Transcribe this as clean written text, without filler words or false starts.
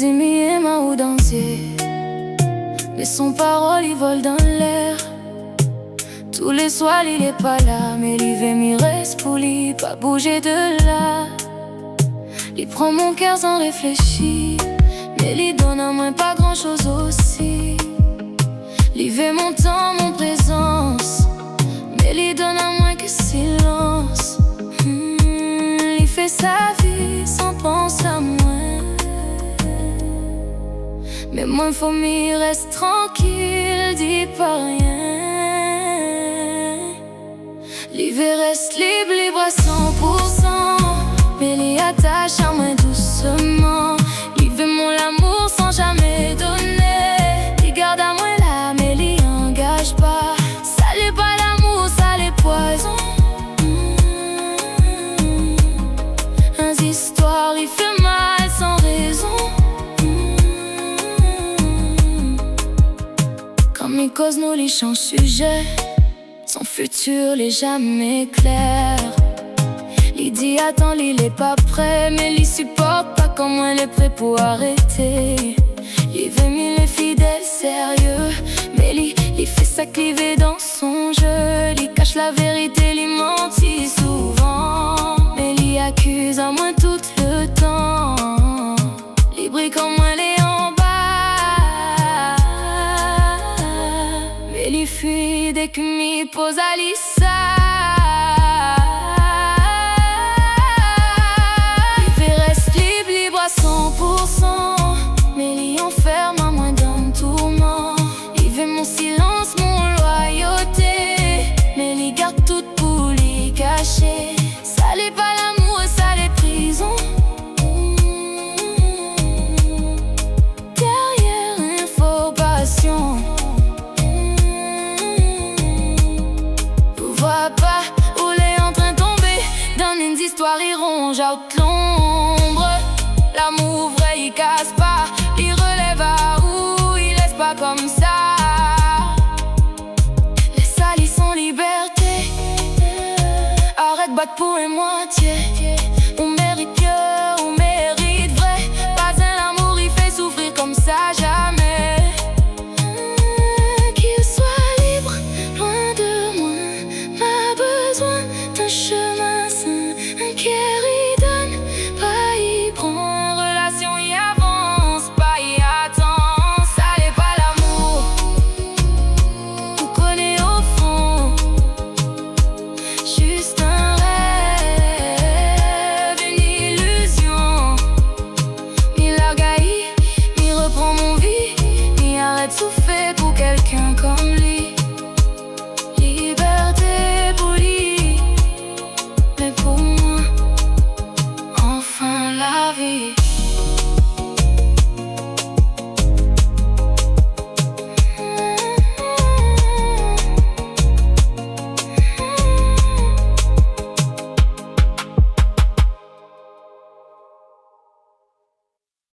Zimi et Mahou danser, mais son parole il vole dans l'air. Tous les soirs il est pas là, mais il reste pour lui, pas bouger de là. Il prend mon cœur sans réfléchir, mais il donne à moi pas grand chose aussi. Il veut mon temps, mon présence, mais il donne à moi que silence. Il fait sa vie sans penser à moi, mais moi faut m'y reste tranquille, dis pas rien. L'hiver reste libre, libre à 100%, mais il attache à moi doucement. Il veut mon amour sans jamais donner. Il garde à moi là, mais il engage pas. Ça l'est pas l'amour, ça l'est poison. Un histoire, il fait mal sans raison. Comme il cause nous, il change sujet. Son futur n'est jamais clair. Il dit attends, il est pas prêt, mais il supporte pas comment elle est prêt pour arrêter. Il veut mille fidèles sérieux, mais il fait ça cliver dans son jeu. Il cache la vérité, il mentit souvent, mais il accuse à moi tout le temps. Il brille comme moi, il est en bas, mais il fuit dès que m'y pose à l'issa. Mais il enferme à moi dans le tourment. Il veut mon silence, mon loyauté, mais il garde tout pour l'y cacher. Ça l'est pas l'amour, ça l'est prison. Derrière une faux passion, vous voyez pas où il est en train de tomber dans une histoire, il ronge out l'ombre. L'amour vrai il casse pas, il relève à où, il laisse pas comme ça. Les salis son liberté, arrête battre pour une moitié.